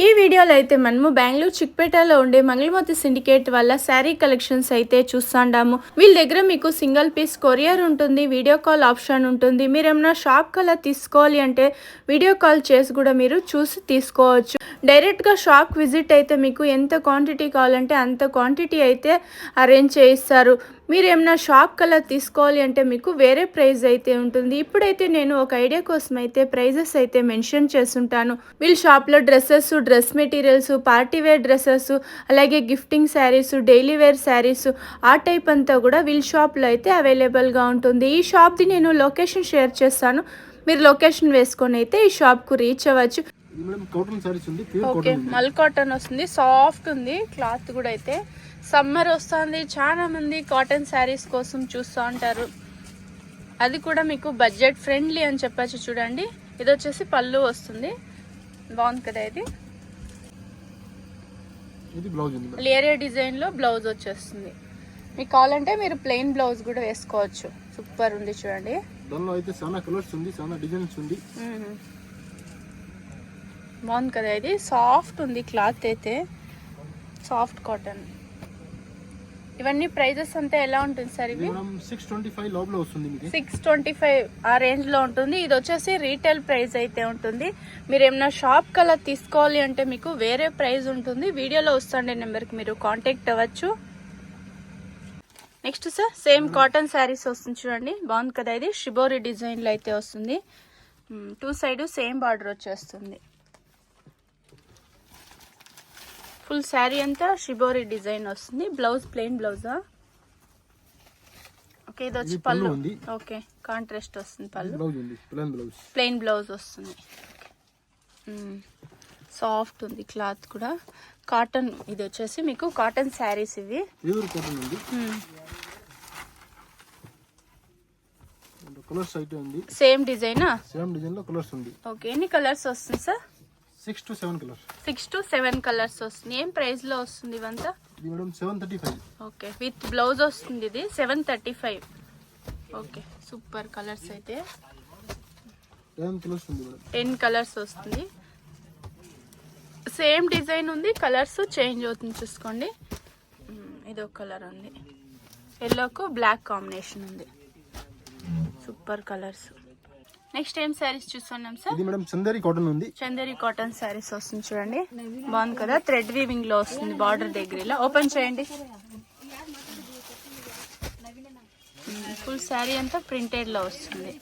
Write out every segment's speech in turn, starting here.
ఈ వీడియోలో అయితే మనము బెంగళూరు చిక్పేటలో ఉండే మంగళమతి సిండికేట్ వల్ల శారీ కలెక్షన్స్ అయితే చూస్తాండాము. వీళ్ళ దగ్గర మీకు సింగిల్ పీస్ కొరియర్ ఉంటుంది, వీడియో కాల్ ఆప్షన్ ఉంటుంది. మీరు ఏమైనా షాప్ కల్లా తీసుకోవాలి అంటే వీడియో కాల్ చేసి కూడా మీరు చూసి తీసుకోవచ్చు. డైరెక్ట్గా షాప్ విజిట్ అయితే మీకు ఎంత క్వాంటిటీ కావాలంటే అంత క్వాంటిటీ అయితే అరేంజ్ చేయిస్తారు. మీరు ఏమైనా షాప్ కల్లా తీసుకోవాలి అంటే మీకు వేరే ప్రైస్ అయితే ఉంటుంది. ఇప్పుడైతే నేను ఒక ఐడియా కోసం అయితే ప్రైజెస్ అయితే మెన్షన్ చేస్తుంటాను. వీళ్ళ షాప్లో dresses, dress materials, party wear dresses, అలాగే gifting saris, daily wear saris ఆ టైప్ అంతా కూడా వీళ్ళ షాప్లో అయితే అవైలబుల్గా ఉంటుంది. ఈ షాప్ది నేను లొకేషన్ షేర్ చేస్తాను. మీరు లొకేషన్ వేసుకొని అయితే ఈ షాప్కు రీచ్ అవ్వచ్చు. ఓకే, మల్ కాటన్ వస్తుంది, సాఫ్ట్ ఉంది క్లాత్ కూడా. అయితే సమ్మర్ వస్తుంది, చాలా మంది కాటన్ శారీస్ కోసం చూస్తూ ఉంటారు. అది కూడా మీకు బడ్జెట్ ఫ్రెండ్లీ అని చెప్పచ్చు. చూడండి, ఇది వచ్చేసి పళ్ళు వస్తుంది, బాగుంది కదా. ఇది లేరియా డిజైన్ లో బ్లౌజ్ వచ్చేస్తుంది. మీకు కావాలంటే మీరు ప్లెయిన్ బ్లౌజ్ కూడా వేసుకోవచ్చు. సూపర్ ఉంది చూడండి. దానిలో అయితే చాలా కలర్స్ ఉంది, చాలా డిజైన్స్ ఉంది. బాగుంది కదా. ఇది సాఫ్ట్ ఉంది క్లాత్, అయితే సాఫ్ట్ కాటన్. ఇవన్నీ ప్రైజెస్ అంతా ఎలా ఉంటుంది సార్? ఇవి 625 లోపల వస్తుంది, 625 ఆ రేంజ్ లో ఉంటుంది. ఇది వచ్చేసి రీటైల్ ప్రైస్ అయితే ఉంటుంది. మీరు ఏమైనా షాప్ కల్లా తీసుకోవాలి అంటే మీకు వేరే ప్రైస్ ఉంటుంది. వీడియోలో వస్తుండే నెంబర్కి మీరు కాంటాక్ట్ అవ్వచ్చు. Next sir, same cotton saris వస్తుంది చూడండి, బాగుంది కదా. ఇది షిబోరి డిజైన్ లో అయితే వస్తుంది. 2 సైడ్ సేమ్ బార్డర్ వచ్చేస్తుంది. ఫుల్ శారీ అంతా షిబోరి డిజైన్ వస్తుంది. బ్లౌజ్ ప్లెయిన్ బ్లౌజా? ఓకే, ఇది వచ్చి పళ్ళు. ఓకే, కాంట్రాస్ట్ వస్తుంది పళ్ళు. ప్లెయిన్ బ్లౌజ్ వస్తుంది. సాఫ్ట్ ఉంది క్లాత్ కూడా. కాటన్, ఇది వచ్చేసి మీకు కాటన్ శారీస్ ఇవి. సేమ్ డిజైనా? సేమ్ డిజైన్ లో కలర్స్ ఉంది. ఓకే, ఎన్ని కలర్స్ వస్తుంది sir? 6 to 7 colours. 6 to 7 colours వస్తుంది. ఏం ప్రైస్ లో వస్తుంది ఇవంతా? ఇది మేడం 735. ఓకే, విత్ బ్లౌజ్ వస్తుంది. ఇది 735. Okay, super colours. అయితే 10 కలర్స్ ఉంది మేడం. 10 కలర్స్ వస్తుంది. సేమ్ డిజైన్ ఉంది, కలర్స్ చేంజ్ అవుతుంది చూసుకోండి. ఇది ఒక కలర్ ఉంది, ఎల్లోకు బ్లాక్ కాంబినేషన్ ఉంది. Super colours. నెక్స్ట్ ఏం శారీస్ చూస్తున్నాం సార్? ఇది మేడం చందేరి కాటన్ ఉంది. చందేరి కాటన్ శారీస్ వస్తుంది చూడండి, బాగుంది కదా. థ్రెడ్ వీవింగ్ లో వస్తుంది బార్డర్ దగ్గర. ఇలా ఓపెన్ చేయండి. ఫుల్ శారీ అంతా ప్రింటెడ్ లో వస్తుంది.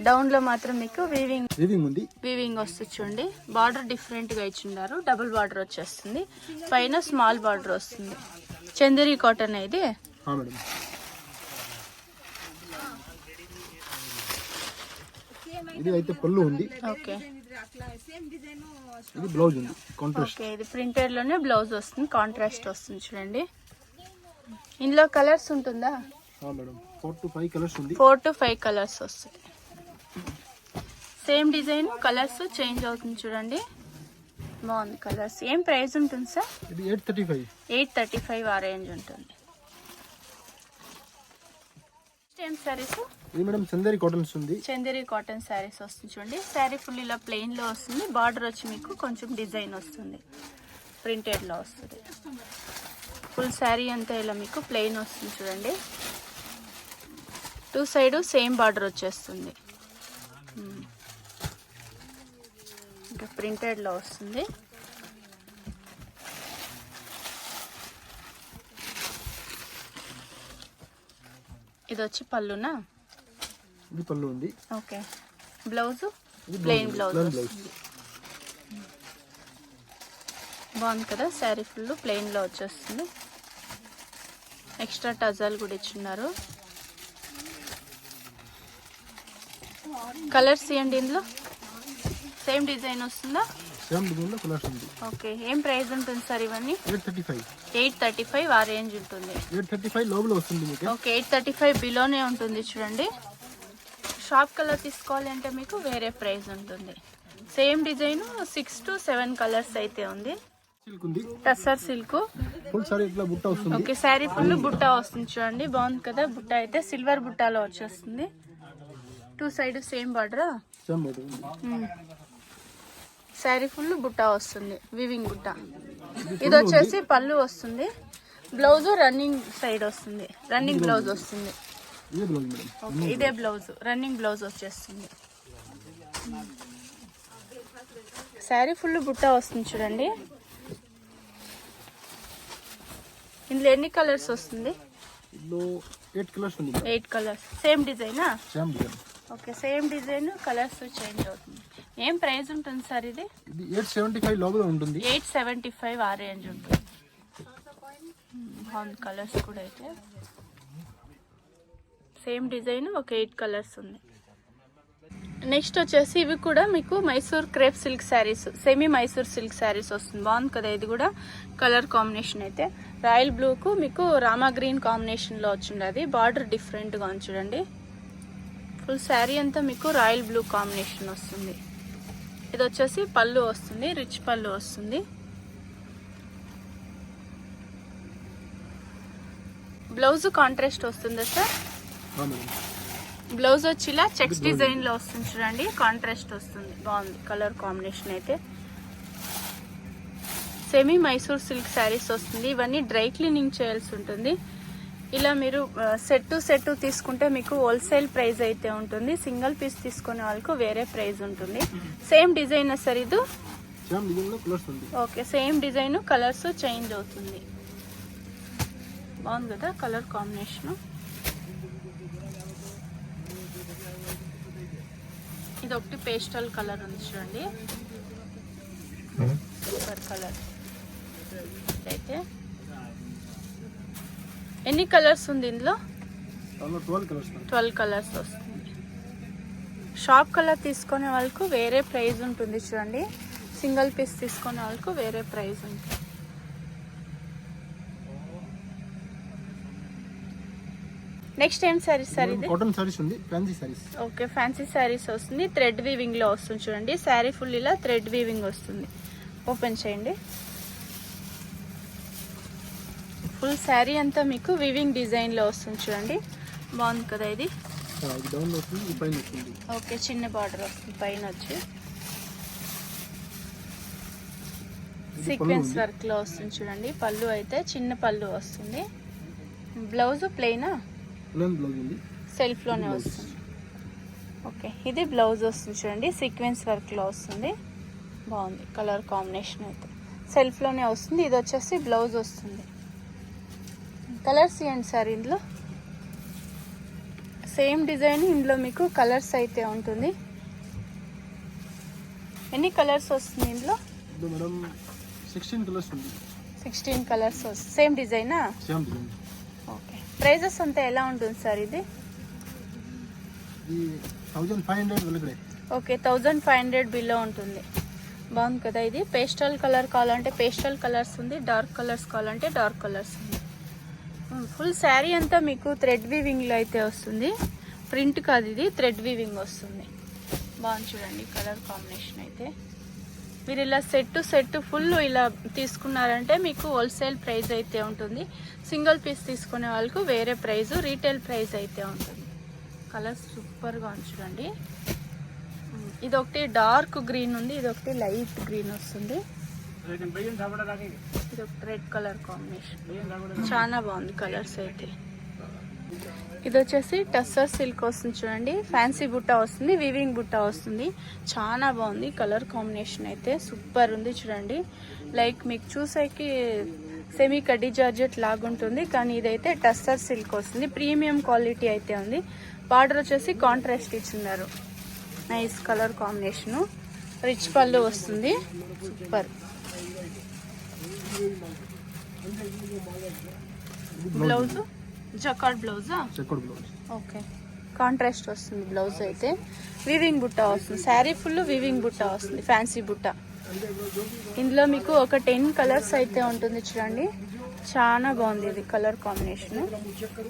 డౌన్ లో మాత్రం మీకు వీవింగ్ వస్తుంది చూడండి. బార్డర్ డిఫరెంట్ గా ఇచ్చిన్నారు, డబుల్ బార్డర్ వచ్చేస్తుంది. పైన స్మాల్ బార్డర్ వస్తుంది. చందేరి కాటన్ ఇది. ఇది అయితే పళ్ళు ఉంది. ఓకే, ఇది బ్లౌజ్ ఉంది కాంట్రాస్ట్. ఓకే, ఇది ప్రింటెడ్ లోనే బ్లౌజ్ వస్తుంది, కాంట్రాస్ట్ వస్తుంది చూడండి. ఇందులో కలర్స్ ఉంటుందా? మేడం 4 to 5 కలర్స్ ఉంది. 4 to 5 కలర్స్ వస్తుంది. సేమ్ డిజైన్, కలర్స్ చేంజ్ అవుతుంది చూడండి, బాగుంది కలర్స్. ఏం ప్రైస్ ఉంటుంది సార్? ఇది 835. 835 ఆ రేంజ్ ఉంటుంది. ఏం సారీస్? ఇది మేడం చందేరి కాటన్స్ ఉంది. చందేరి కాటన్ శారీస్ వస్తుంది చూడండి. శారీ ఫుల్ ఇలా ప్లెయిన్ లో వస్తుంది. బార్డర్ వచ్చి మీకు కొంచెం డిజైన్ వస్తుంది, ప్రింటెడ్ లో వస్తుంది. ఫుల్ శారీ అంతా ఇలా మీకు ప్లెయిన్ వస్తుంది చూడండి. 2 సైడ్ సేమ్ బార్డర్ వచ్చేస్తుంది. ఇంకా ప్రింటెడ్ లో వస్తుంది. ఇది వచ్చి పళ్ళునా? ఇది పళ్ళు ఉంది. ఓకే, బ్లౌజ్ ప్లెయిన్ బ్లౌజ్ వస్తుంది. బాగుంది కదా. శారీ ఫుల్ ప్లెయిన్ లో వచ్చేస్తుంది. ఎక్స్ట్రా టజాల్ కూడా ఇచ్చిన్నారు. కలర్స్ ఇవ్వండి. ఇందులో సేమ్ డిజైన్ వస్తుందా? సేమ్ డిజైన్ లో కలర్స్ ఉంది. ఓకే, ఏం ప్రైస్ ఉంటుంది సార్ ఇవన్నీ? 835. 835 ఆ రేంజ్ ఉంటుంది. 835 లోపల వస్తుంది మీకు. ఓకే, 835 బిలోనే ఉంటుంది చూడండి. షాప్ కలర్ తీసుకోవాలి అంటే మీకు వేరే ప్రైస్ ఉంటుంది. సేమ్ డిజైన్ 6 to 7 కలర్స్ అయితే ఉంది. టస్సర్ సిల్క్ ఫుల్ సారీ ఇట్లా బుట్ట వస్తుంది. ఓకే, సారీ ఫుల్ బుట్ట వస్తుంది చూడండి, బాగుంది కదా. బుట్ట అయితే సిల్వర్ బుట్టాలో వచ్చేస్తుంది. 2 side same border. Sari full బుట్ట వస్తుంది, వివింగ్ బుట్ట. ఇది వచ్చేసి పళ్ళు వస్తుంది, బ్లౌజ్ రన్నింగ్ సైడ్ వస్తుంది, రన్నింగ్ బ్లౌజ్ వస్తుంది. ఓకే, ఇదే బ్లౌజ్, రన్నింగ్ బ్లౌజ్ వచ్చేస్తుంది. శారీ ఫుల్ బుట్ట వస్తుంది చూడండి. ఇందులో ఎన్ని కలర్స్ వస్తుంది? 8 కలర్స్ ఉంది. 8 కలర్స్. సేమ్ డిజైనా? Same design. Okay, same design, colours change అవుతుంది. ఏం ప్రైస్ ఉంటుంది సార్ ఇది? ఇది 875 లోపల ఉంటుంది. 875 ఆ రేంజ్ ఉంటుంది. బాగుంది కలర్స్ కూడా. అయితే సేమ్ డిజైన్, ఒక 8 కలర్స్ ఉంది. నెక్స్ట్ వచ్చేసి ఇవి కూడా మీకు Mysore crepe silk saris, semi Mysore silk saris వస్తుంది. బాగుంది కదా ఇది కూడా. కలర్ కాంబినేషన్ అయితే రాయల్ బ్లూకు మీకు రామా గ్రీన్ కాంబినేషన్లో వచ్చింది. అది బార్డర్ డిఫరెంట్గా ఉంది చూడండి. ఫుల్ శారీ అంతా మీకు రాయల్ బ్లూ కాంబినేషన్ వస్తుంది. ఇది వచ్చేసి పళ్ళు వస్తుంది, రిచ్ పళ్ళు వస్తుంది. బ్లౌజ్ కాంట్రాస్ట్ వస్తుందా సార్? బ్లౌజ్ వచ్చి ఇలా చెక్స్ డిజైన్ లో వస్తుంది చూడండి, కాంట్రాస్ట్ వస్తుంది. బాగుంది కలర్ కాంబినేషన్ అయితే. సెమీ మైసూర్ సిల్క్ శారీస్ వస్తుంది. ఇవన్నీ డ్రై క్లీనింగ్ చేయాల్సి ఉంటుంది. ఇలా మీరు సెట్ తీసుకుంటే మీకు హోల్సేల్ ప్రైస్ అయితే ఉంటుంది. సింగిల్ పీస్ తీసుకునే వాళ్ళకు వేరే ప్రైస్ ఉంటుంది. సేమ్ డిజైన్ సార్ ఇది? Okay, same design, colours change అవుతుంది. బాగుంది కదా కలర్ కాంబినేషన్. ఇది ఒకటి పేస్టల్ కలర్ ఉంది చూడండి, సూపర్ కలర్. అయితే ఎన్ని కలర్స్ ఉంది ఇందులో? 12 కలర్స్ వస్తుంది. షాప్ కలర్ తీసుకునే వాళ్ళకు వేరే ప్రైస్ ఉంటుంది చూడండి, సింగిల్ పీస్ తీసుకునే వాళ్ళకు వేరే ప్రైస్ ఉంటుంది. నెక్స్ట్ ఏం సారీస్ సార్ ఇది? కాటన్ సారీస్ ఉంది, fancy saris. Okay, fancy saris వస్తుంది. థ్రెడ్ వీవింగ్ లో వస్తుంది చూడండి. శారీ ఫుల్ ఇలా థ్రెడ్ వీవింగ్ వస్తుంది. ఓపెన్ చేయండి. ఫుల్ శారీ అంతా మీకు వీవింగ్ డిజైన్ లో వస్తుంది చూడండి. బాగుంది కదా ఇది. ఓకే, చిన్న బార్డర్ వస్తుంది పైన వచ్చి. సీక్వెన్స్ వర్క్ లో వస్తుంది చూడండి. పళ్ళు అయితే చిన్న పళ్ళు వస్తుంది. బ్లౌజ్ ప్లెయినా? సెల్ఫ్ లోనే వస్తుంది. ఓకే, ఇది బ్లౌజ్ వస్తుంది చూడండి, సీక్వెన్స్ వర్క్ లో వస్తుంది. బాగుంది కలర్ కాంబినేషన్ అయితే. సెల్ఫ్ లోనే వస్తుంది. ఇది వచ్చేసి బ్లౌజ్ వస్తుంది. కలర్స్ ఏంటి సార్ ఇందులో? సేమ్ డిజైన్, ఇందులో మీకు కలర్స్ అయితే ఉంటుంది. ఎన్ని కలర్స్ వస్తుంది ఇందులో? 16 కలర్స్ ఉంది. 16 కలర్స్ వస్తుంది. సేమ్ డిజైనా? Same design. ఓకే, ప్రైజెస్ అంతా ఎలా ఉంటుంది సార్ ఇది? 1500 ఓకే, 1500 బిలో ఉంటుంది. బాగుంది కదా ఇది. పేస్టల్ కలర్ కావాలంటే పేస్టల్ కలర్స్ ఉంది, డార్క్ కలర్స్ కావాలంటే డార్క్ కలర్స్ ఉంది. ఫుల్ శారీ అంతా మీకు థ్రెడ్ వీవింగ్లో అయితే వస్తుంది. ప్రింట్ కాదు ఇది, థ్రెడ్ వీవింగ్ వస్తుంది. బాగుంది చూడండి కలర్ కాంబినేషన్ అయితే. మీరు ఇలా సెట్ ఫుల్ ఇలా తీసుకున్నారంటే మీకు హోల్సేల్ ప్రైస్ అయితే ఉంటుంది. సింగిల్ పీస్ తీసుకునే వాళ్ళకు వేరే ప్రైస్, రీటైల్ ప్రైస్ అయితే ఉంటుంది. కలర్ సూపర్గా ఉంది చూడండి. ఇది ఒకటి డార్క్ గ్రీన్ ఉంది, ఇది ఒకటి లైట్ గ్రీన్ వస్తుంది. ఇది ఒక రెడ్ కలర్ కాంబినేషన్. చాలా బాగుంది కలర్స్ అయితే. ఇది వచ్చేసి టస్సర్ సిల్క్ వస్తుంది చూడండి. ఫ్యాన్సీ బుట్ట వస్తుంది, వీవింగ్ బుట్ట వస్తుంది. చాలా బాగుంది కలర్ కాంబినేషన్ అయితే. సూపర్ ఉంది చూడండి. లైక్ మీకు చూసేకి సెమీ కడ్డీ జార్జెట్ లాగుంటుంది, కానీ ఇదైతే టస్సర్ సిల్క్ వస్తుంది. ప్రీమియం క్వాలిటీ అయితే ఉంది. బార్డర్ వచ్చేసి కాంట్రాస్ట్ ఇచ్చిన్నారు. Nice colour combination. రిచ్ పళ్ళు వస్తుంది. సూపర్. బ్లౌజ్ జకార్డ్ బ్లౌజా? ఓకే, కాంట్రాస్ట్ వస్తుంది బ్లౌజ్ అయితే. వీవింగ్ బుట్ట వస్తుంది. శారీ ఫుల్ వీవింగ్ బుట్ట వస్తుంది, ఫ్యాన్సీ బుట్ట. ఇందులో మీకు ఒక 10 కలర్స్ అయితే ఉంటుంది చూడండి. చాలా బాగుంది ఇది కలర్ కాంబినేషన్.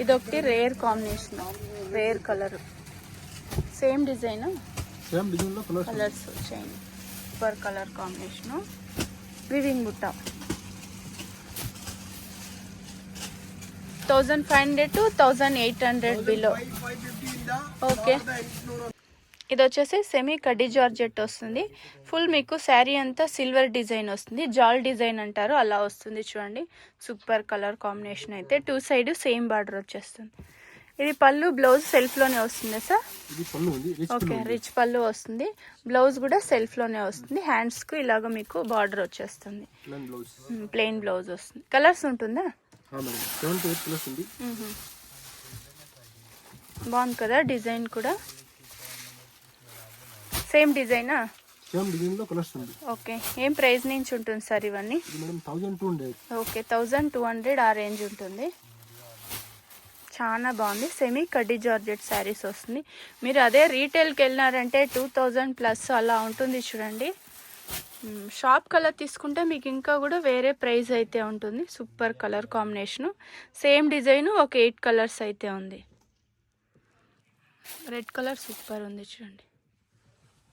ఇది ఒకటి rare combination, rare colour. Same design, colours వచ్చాయి. Super colour combination. వీవింగ్ బుట్ట 1500 to 1800 బిలో. ఓకే, ఇది వచ్చేసి సెమీ కడ్డీ జార్జెట్ వస్తుంది. ఫుల్ మీకు శారీ అంతా సిల్వర్ డిజైన్ వస్తుంది, జాల్ డిజైన్ అంటారు, అలా వస్తుంది చూడండి. సూపర్ కలర్ కాంబినేషన్ అయితే 2 సైడ్ సేమ్ బార్డర్ వచ్చేస్తుంది. ఇది పళ్ళు, బ్లౌజ్ సెల్ఫ్లోనే వస్తుంది సార్. ఇది పళ్ళు ఉంది, ఓకే, రిచ్ పళ్ళు వస్తుంది. బ్లౌజ్ కూడా సెల్ఫ్లోనే వస్తుంది. హ్యాండ్స్కు ఇలాగ మీకు బార్డర్ వచ్చేస్తుంది. ప్లెయిన్ బ్లౌజ్ వస్తుంది. కలర్స్ ఉంటుందా? 7 to 8 కలర్స్ ఉంది. బాగుంది కదా డిజైన్ కూడా. సేమ్ డిజైనా? సేమ్ డిజైన్ లో కలర్స్ ఉంది. ఓకే, ఏం ప్రైస్ నుంచి ఉంటుంది సార్ ఇవన్నీ? ఇది మేడం 1200. ఓకే, 1200 ఆ రేంజ్ ఉంటుంది. చాలా బాగుంది. సెమీ కడ్డీ జార్జెట్ శారీస్ వస్తుంది. మీరు అదే రీటైల్కి వెళ్ళినారంటే 2000+ అలా ఉంటుంది చూడండి. షాప్ కలర్ తీసుకుంటే మీకు ఇంకా కూడా వేరే ప్రైస్ అయితే ఉంటుంది. Super colour combination, same design, ఒక 8 కలర్స్ అయితే ఉంది. రెడ్ కలర్ సూపర్ ఉంది చూడండి.